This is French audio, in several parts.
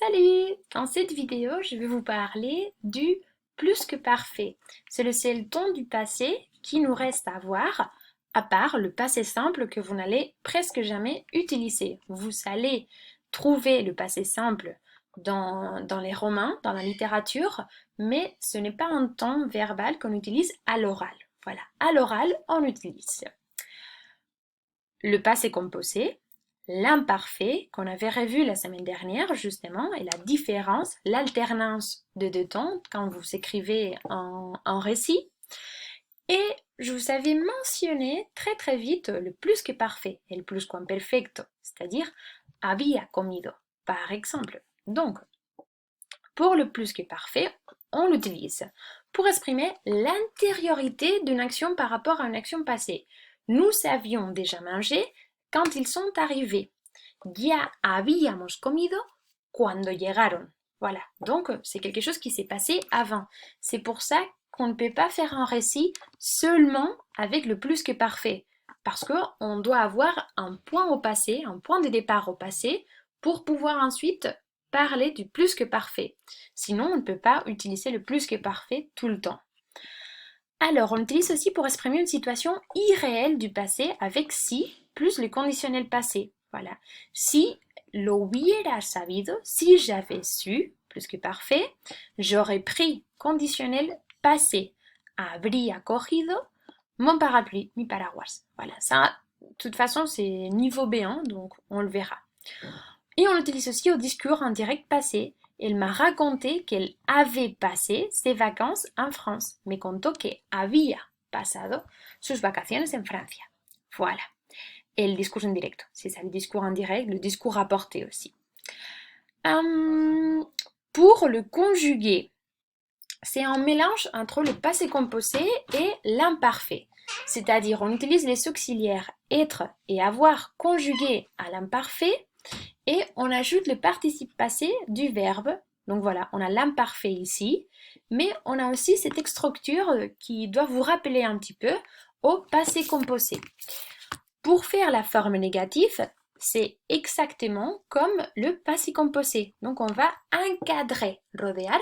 Salut! Dans cette vidéo, je vais vous parler du plus que parfait. C'est le seul temps du passé qui nous reste à voir, à part le passé simple que vous n'allez presque jamais utiliser. Vous allez trouver le passé simple dans les romans, dans la littérature, mais ce n'est pas un temps verbal qu'on utilise à l'oral. Voilà, à l'oral, on utilise le passé composé, l'imparfait qu'on avait revu la semaine dernière justement et la différence, l'alternance de deux temps quand vous écrivez un récit. Et je vous avais mentionné très vite le plus que parfait et le plus que perfecto, c'est-à-dire había comido par exemple. Donc, pour le plus que parfait, on l'utilise pour exprimer l'antériorité d'une action par rapport à une action passée. Nous avions déjà mangé quand ils sont arrivés. Ya habíamos comido cuando llegaron. Voilà, donc c'est quelque chose qui s'est passé avant. C'est pour ça qu'on ne peut pas faire un récit seulement avec le plus que parfait. Parce qu'on doit avoir un point au passé, un point de départ au passé, pour pouvoir ensuite parler du plus que parfait. Sinon, on ne peut pas utiliser le plus que parfait tout le temps. Alors, on l'utilise aussi pour exprimer une situation irréelle du passé avec si plus le conditionnel passé. Voilà. Si lo hubiera sabido, si j'avais su, plus que parfait, j'aurais pris conditionnel passé. Habría cogido mon parapluie, mi paraguas. Voilà, ça, de toute façon, c'est niveau B1, donc on le verra. Et on l'utilise aussi au discours en direct passé. Elle m'a raconté qu'elle avait passé ses vacances en France. Me contó que había pasado sus vacaciones en Francia. Voilà. Et le discours en direct, c'est ça, le discours en direct, le discours rapporté aussi. Pour le conjugué, c'est un mélange entre le passé composé et l'imparfait. C'est-à-dire, on utilise les auxiliaires être et avoir conjugués à l'imparfait et on ajoute le participe passé du verbe. Donc voilà, on a l'imparfait ici, mais on a aussi cette structure qui doit vous rappeler un petit peu au passé composé. Pour faire la forme négative, c'est exactement comme le passé composé. Donc on va encadrer, rodear,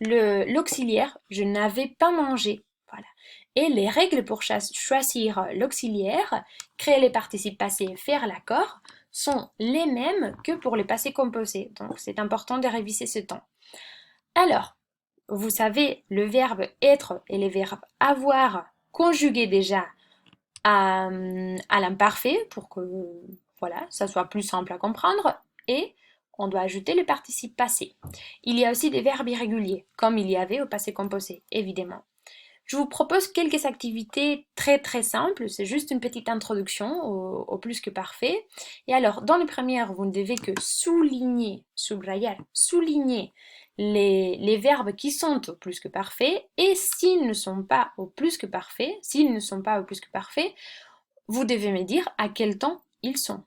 l'auxiliaire, je n'avais pas mangé. Voilà. Et les règles pour choisir l'auxiliaire, créer les participes passés et faire l'accord, sont les mêmes que pour le passé composé. Donc c'est important de réviser ce temps. Alors, vous savez, le verbe être et le verbe avoir conjugués déjà à l'imparfait pour que voilà, ça soit plus simple à comprendre et on doit ajouter le participe passé. Il y a aussi des verbes irréguliers, comme il y avait au passé composé, évidemment. Je vous propose quelques activités très simples, c'est juste une petite introduction au plus que parfait. Et alors, dans les premières, vous ne devez que souligner, subrayar, souligner les verbes qui sont au plus que parfait, et s'ils ne sont pas au plus que parfait, vous devez me dire à quel temps ils sont.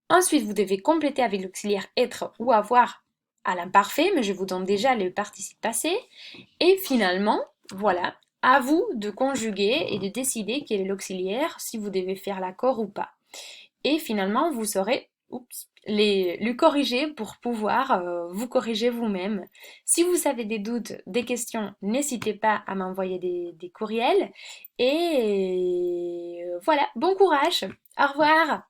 Ensuite, vous devez compléter avec l'auxiliaire être ou avoir à l'imparfait, mais je vous donne déjà le participe passé. Et finalement, voilà, à vous de conjuguer et de décider quel est l'auxiliaire, si vous devez faire l'accord ou pas. Et finalement, vous saurez le corriger pour pouvoir vous corriger vous-même. Si vous avez des doutes, des questions, n'hésitez pas à m'envoyer des courriels. Et voilà, bon courage. Au revoir.